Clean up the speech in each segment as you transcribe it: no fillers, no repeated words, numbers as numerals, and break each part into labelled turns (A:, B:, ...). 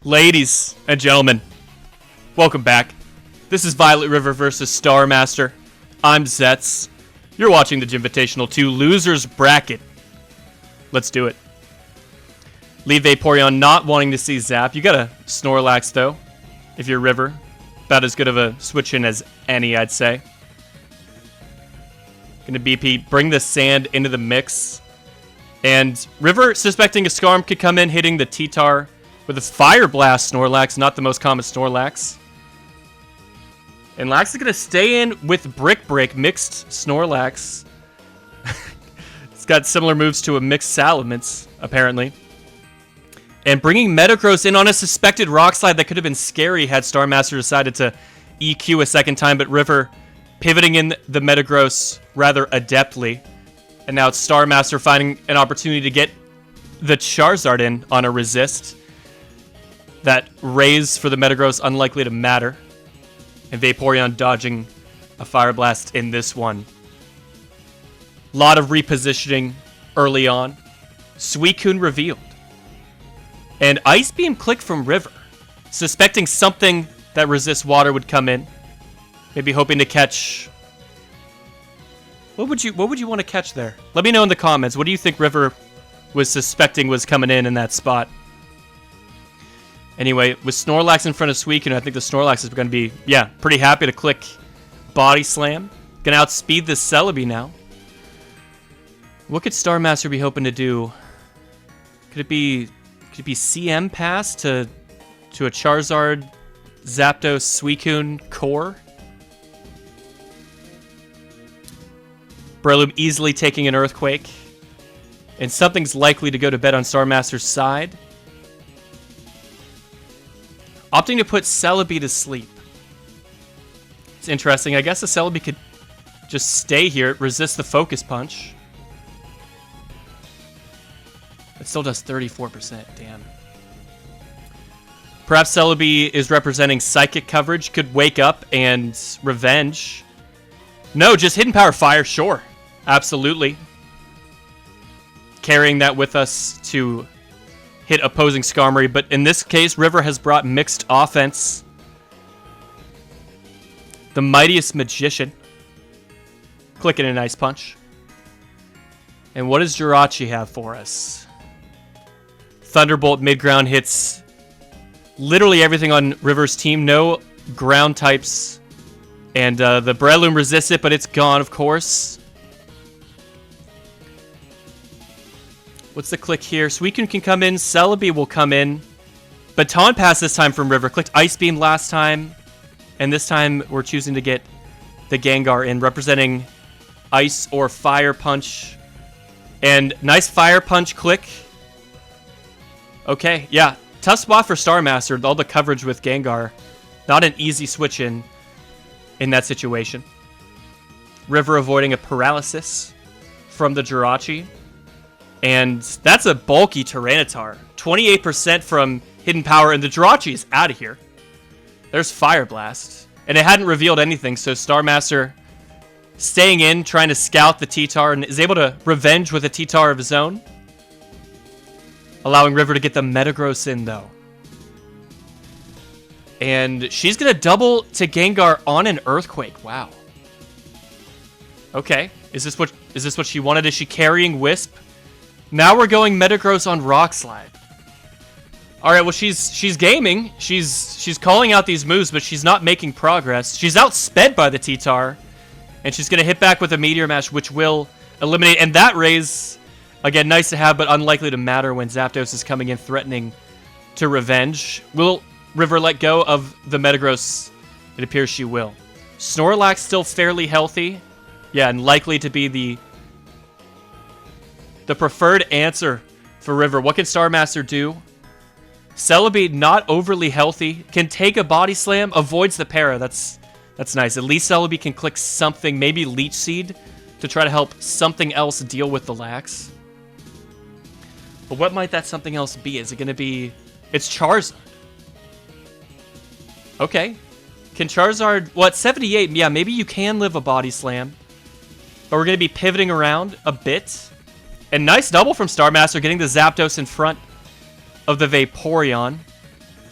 A: Ladies and gentlemen, welcome back. This is Violet River versus Starmaster. I'm Zetz. You're watching the Jimvitational 2 Losers Bracket. Let's do it. Lead Vaporeon not wanting to see Zap. You got a Snorlax, though, if you're River. About as good of a switch-in as any, I'd say. Gonna BP, bring the Sand into the mix. And River, suspecting a Skarm, could come in hitting the T-Tar with a Fire Blast Snorlax, not the most common Snorlax. And Lax is going to stay in with Brick Break, mixed Snorlax. It's got similar moves to a mixed Salamence, apparently. And bringing Metagross in on a suspected Rock Slide that could have been scary had Starmaster decided to EQ a second time, but River pivoting in the Metagross rather adeptly. And now it's Starmaster finding an opportunity to get the Charizard in on a resist. That raise for the Metagross unlikely to matter. And Vaporeon dodging a Fire Blast in this one. Lot of repositioning early on. Suicune revealed. And Ice Beam click from River. Suspecting something that resists water would come in. Maybe hoping to catch... What would you want to catch there? Let me know in the comments. What do you think River was suspecting was coming in that spot? Anyway, with Snorlax in front of Suicune, I think the Snorlax is going to be, yeah, pretty happy to click Body Slam. Going to outspeed this Celebi now. What could Starmaster be hoping to do? Could it be CM pass to a Charizard, Zapdos, Suicune core? Breloom easily taking an Earthquake. And something's likely to go to bed on Starmaster's side. Opting to put Celebi to sleep. It's interesting. I guess the Celebi could just stay here, resist the Focus Punch. It still does 34%, damn. Perhaps Celebi is representing Psychic coverage, could wake up and revenge. No, just Hidden Power Fire, sure. Absolutely. Carrying that with us to hit opposing Skarmory, but in this case, River has brought mixed offense. The Mightiest Magician. Clicking an Ice Punch. And what does Jirachi have for us? Thunderbolt mid-ground hits literally everything on River's team. No ground types. And the Breloom resists it, but it's gone, of course. What's the click here? Suicune can come in. Celebi will come in. Baton Pass this time from River. Clicked Ice Beam last time. And this time we're choosing to get the Gengar in, representing Ice or Fire Punch. And nice Fire Punch click. Okay, yeah. Tough spot for Starmaster. All the coverage with Gengar. Not an easy switch in that situation. River avoiding a paralysis from the Jirachi. And that's a bulky Tyranitar. 28% from Hidden Power, and the Jirachi is out of here. There's Fire Blast. And it hadn't revealed anything, so Starmaster staying in, trying to scout the T-Tar, and is able to revenge with a T-Tar of his own. Allowing River to get the Metagross in, though. And she's going to double to Gengar on an Earthquake. Wow. Okay. Is this what she wanted? Is she carrying Wisp? Now we're going Metagross on Rock Slide. Alright, well, she's gaming. She's calling out these moves, but she's not making progress. She's outsped by the T-Tar. And she's going to hit back with a Meteor Mash, which will eliminate. And that raise, again, nice to have, but unlikely to matter when Zapdos is coming in threatening to revenge. Will River let go of the Metagross? It appears she will. Snorlax still fairly healthy. Yeah, and likely to be the preferred answer for River. What can Starmaster do? Celebi, not overly healthy. Can take a Body Slam. Avoids the para. That's nice. At least Celebi can click something. Maybe Leech Seed to try to help something else deal with the Lax. But what might that something else be? Is it going to be... It's Charizard. Okay. Can Charizard... Well, at 78, yeah, maybe you can live a Body Slam. But we're going to be pivoting around a bit. And nice double from Starmaster, getting the Zapdos in front of the Vaporeon.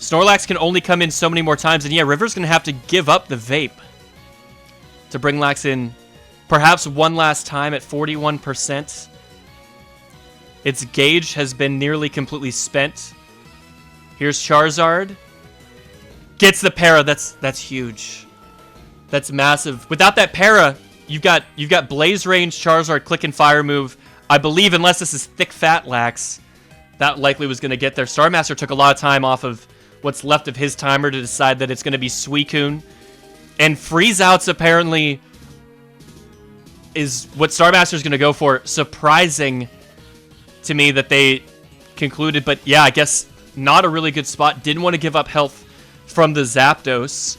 A: Snorlax can only come in so many more times, and yeah, River's going to have to give up the Vape to bring Lax in perhaps one last time at 41%. Its gauge has been nearly completely spent. Here's Charizard. Gets the para. That's huge. That's massive. Without that para, you've got Blaze Range, Charizard, Click and Fire move. I believe, unless this is Thick Fat Lax, that likely was going to get there. Starmaster took a lot of time off of what's left of his timer to decide that it's going to be Suicune. And Freeze Outs apparently is what Starmaster's going to go for. Surprising to me that they concluded, but yeah, I guess not a really good spot. Didn't want to give up health from the Zapdos.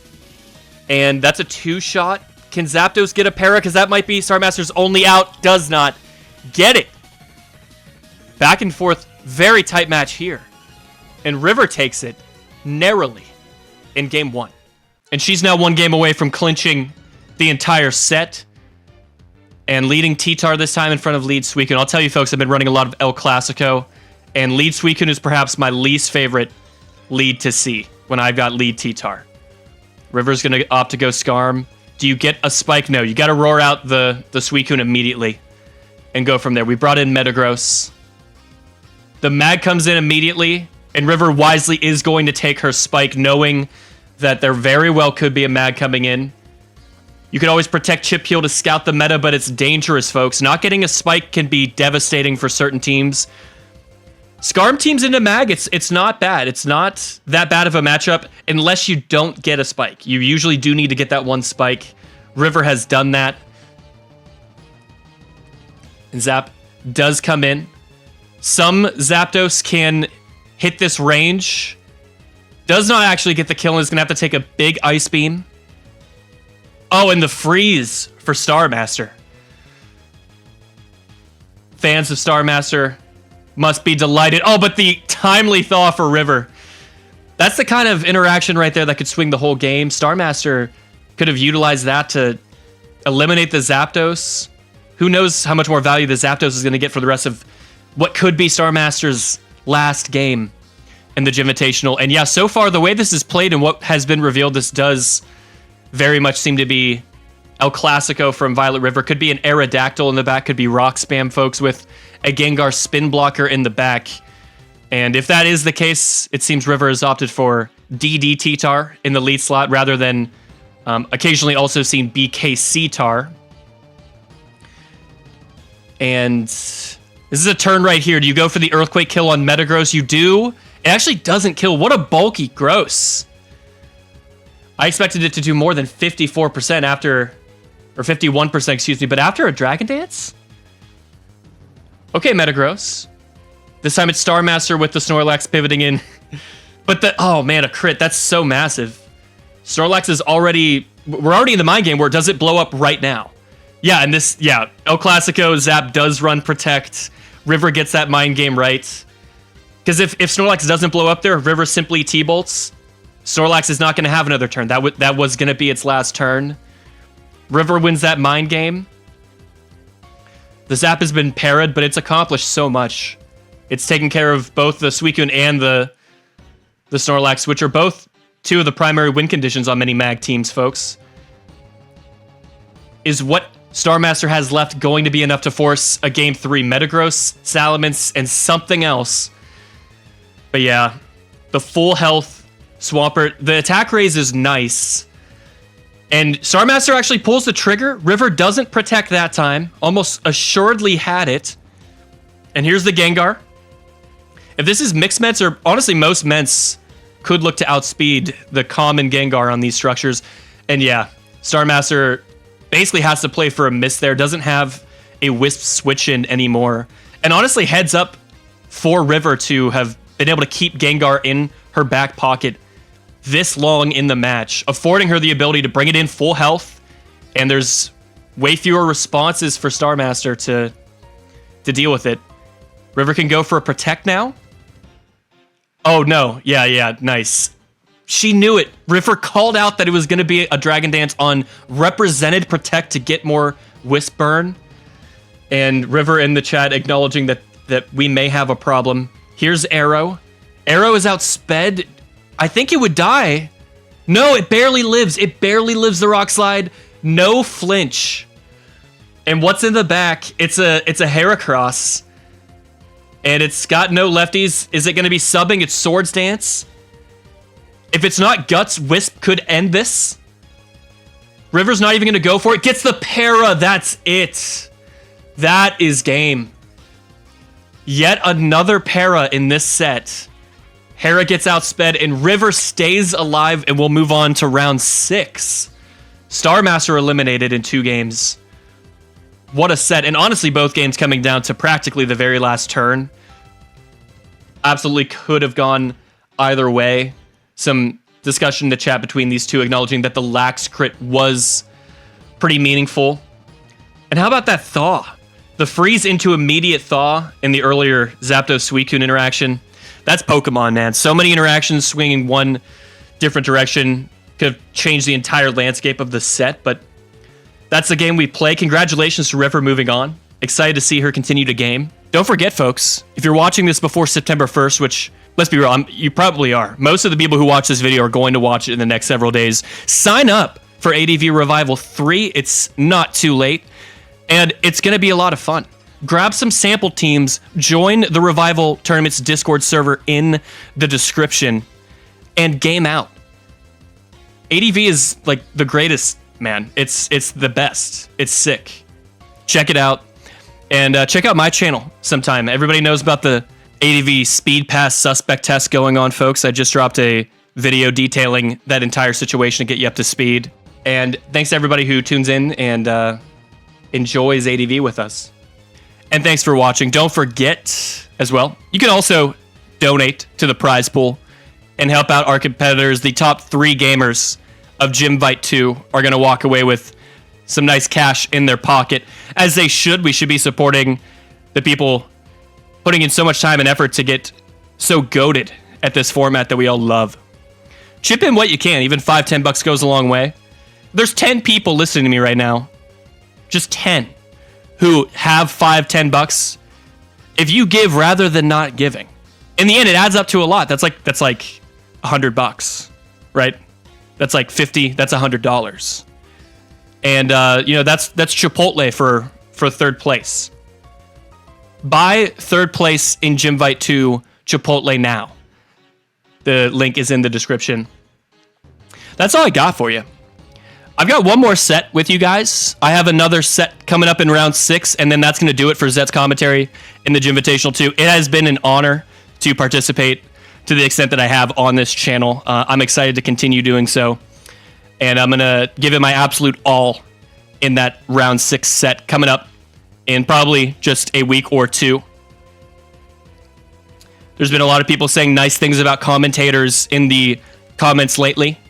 A: And that's a 2-shot. Can Zapdos get a para? Because that might be Starmaster's only out. Does not get it. Back and forth. Very tight match here. And River takes it narrowly in game 1. And she's now 1 game away from clinching the entire set and leading T-Tar this time in front of lead Suicune. I'll tell you folks, I've been running a lot of El Clasico, and lead Suicune is perhaps my least favorite lead to see when I've got lead T-Tar. River's going to opt to go Skarm. Do you get a spike? No, you got to roar out the Suicune immediately and go from there. We brought in Metagross. The Mag comes in immediately, and River wisely is going to take her spike, knowing that there very well could be a Mag coming in. You can always protect Chip Heal to scout the meta, but it's dangerous, folks. Not getting a spike can be devastating for certain teams. Skarm teams into Mag, it's not bad. It's not that bad of a matchup unless you don't get a spike. You usually do need to get that one spike. River has done that. And Zap does come in. Some Zapdos can hit this range. Does not actually get the kill and is going to have to take a big Ice Beam. Oh, and the freeze for Starmaster. Fans of Starmaster must be delighted. Oh, but the timely thaw for River. That's the kind of interaction right there that could swing the whole game. Starmaster could have utilized that to eliminate the Zapdos. Who knows how much more value the Zapdos is going to get for the rest of what could be Starmaster's last game in the Jimvitational. And yeah, so far, the way this is played and what has been revealed, this does very much seem to be El Clasico from Violet River. Could be an Aerodactyl in the back. Could be Rock Spam, folks, with a Gengar Spin Blocker in the back. And if that is the case, it seems River has opted for DD T-Tar in the lead slot rather than occasionally also seen BKC Tar. And this is a turn right here. Do you go for the Earthquake kill on Metagross? You do. It actually doesn't kill. What a bulky Gross. I expected it to do more than 54% after, or 51%, excuse me, but after a Dragon Dance? Okay, Metagross. This time it's Starmaster with the Snorlax pivoting in. But oh man, a crit, that's so massive. Snorlax is already, we're already in the mind game where does it blow up right now? Yeah, and this, yeah, El Clasico, Zap does run Protect. River gets that mind game right. Because if Snorlax doesn't blow up there, River simply T-Bolts. Snorlax is not going to have another turn. That was going to be its last turn. River wins that mind game. The Zap has been parried, but it's accomplished so much. It's taken care of both the Suicune and the Snorlax, which are both two of the primary win conditions on many Mag teams, folks. Is what Starmaster has left going to be enough to force a Game 3 Metagross, Salamence, and something else? But yeah, the full health Swampert. The attack raise is nice. And Starmaster actually pulls the trigger. River doesn't protect that time. Almost assuredly had it. And here's the Gengar. If this is mixed Mets, or honestly most Mets could look to outspeed the common Gengar on these structures. And yeah, Starmaster basically has to play for a miss there. Doesn't have a Wisp switch in anymore. And honestly, heads up for River to have been able to keep Gengar in her back pocket this long in the match, affording her the ability to bring it in full health. And there's way fewer responses for Starmaster to deal with it. River can go for a Protect now. Oh, no. Yeah, nice. She knew it. River called out that it was going to be a Dragon Dance on represented Protect to get more Wisp burn. And River in the chat acknowledging that we may have a problem. Here's Arrow. Arrow is outsped. I think it would die. No, it barely lives. It barely lives the rock slide. No flinch. And what's in the back? It's a Heracross. And it's got no lefties. Is it going to be subbing its Swords Dance? If it's not Guts, Wisp could end this. River's not even going to go for it. Gets the para. That's it. That is game. Yet another para in this set. Hera gets outsped, and River stays alive, and we'll move on to round 6. Starmaster eliminated in 2 games. What a set. And honestly, both games coming down to practically the very last turn. Absolutely could have gone either way. Some discussion in the chat between these two acknowledging that the lax crit was pretty meaningful. And how about that thaw? The freeze into immediate thaw in the earlier Zapdos-Suicune interaction. That's Pokemon, man. So many interactions swinging one different direction could have changed the entire landscape of the set, but that's the game we play. Congratulations to River moving on. Excited to see her continue to game. Don't forget, folks, if you're watching this before September 1st, which, let's be real, you probably are. Most of the people who watch this video are going to watch it in the next several days. Sign up for ADV Revival 3. It's not too late, and it's going to be a lot of fun. Grab some sample teams, join the Revival Tournament's Discord server in the description, and game out. ADV is like the greatest, man. It's the best. It's sick. Check it out. And check out my channel sometime. Everybody knows about the ADV Speed Pass Suspect test going on, folks. I just dropped a video detailing that entire situation to get you up to speed. And thanks to everybody who tunes in and enjoys ADV with us. And thanks for watching. Don't forget, as well, you can also donate to the prize pool and help out our competitors. The top 3 gamers of Jimvite 2 are going to walk away with some nice cash in their pocket, as they should. We should be supporting the people putting in so much time and effort to get so goated at this format that we all love. Chip in what you can. Even $5-10 goes a long way. There's 10 people listening to me right now. Just 10 who have $5-10. If you give rather than not giving, in the end, it adds up to a lot. That's like $100, right? That's like 50. That's $100. And that's Chipotle for 3rd place. Buy 3rd place in Jimvite 2 Chipotle now. The link is in the description. That's all I got for you. I've got one more set with you guys. I have another set coming up in round 6, and then that's going to do it for Zet's commentary in the Jimvitational 2. It has been an honor to participate to the extent that I have on this channel. I'm excited to continue doing so. And I'm going to give it my absolute all in that round 6 set coming up in probably just a week or 2. There's been a lot of people saying nice things about commentators in the comments lately.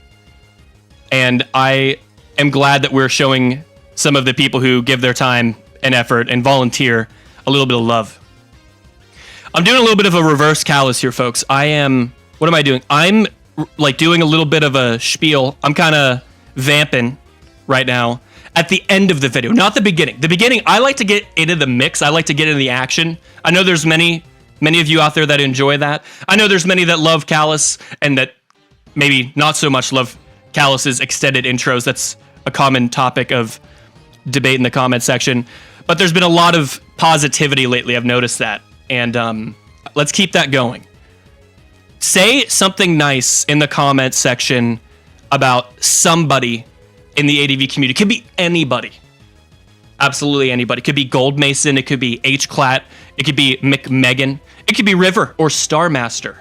A: And I am glad that we're showing some of the people who give their time and effort and volunteer a little bit of love. I'm doing a little bit of a reverse callus here, folks. What am I doing? I'm like doing a little bit of a spiel. I'm kind of vamping right now at the end of the video, not the beginning. The beginning, I like to get into the mix. I like to get into the action. I know there's many of you out there that enjoy that. I know there's many that love Callus and that maybe not so much love Callus's extended intros. That's a common topic of debate in the comment section. But there's been a lot of positivity lately. I've noticed that. And let's keep that going. Say something nice in the comment section about somebody in the ADV community. It could be anybody. Absolutely anybody. It could be Gold Mason. It could be H-Clat. It could be McMegan. It could be River or Starmaster.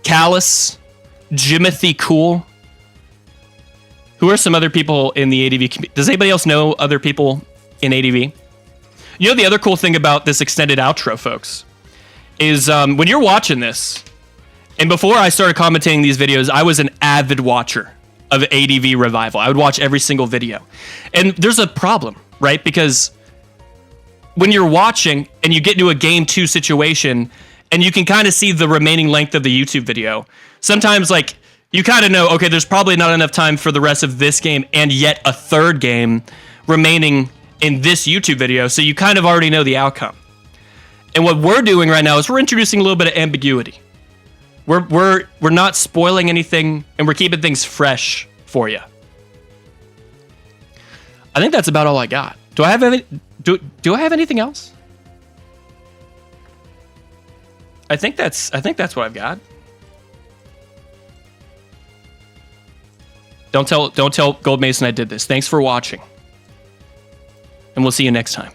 A: Callus. Jimothy Cool. Who are some other people in the ADV community? Does anybody else know other people in ADV? You know, the other cool thing about this extended outro, folks, is when you're watching this, and before I started commentating these videos, I was an avid watcher of ADV Revival. I would watch every single video. And there's a problem, right? Because when you're watching and you get into a game 2 situation and you can kind of see the remaining length of the YouTube video, sometimes like you kind of know, okay, there's probably not enough time for the rest of this game and yet a 3rd game remaining in this YouTube video, so you kind of already know the outcome. And what we're doing right now is we're introducing a little bit of ambiguity. We're not spoiling anything, and we're keeping things fresh for you. I think that's about all I got. Do I have any? Do I have anything else? I think that's what I've got. Don't tell Gold Mason I did this. Thanks for watching. And we'll see you next time.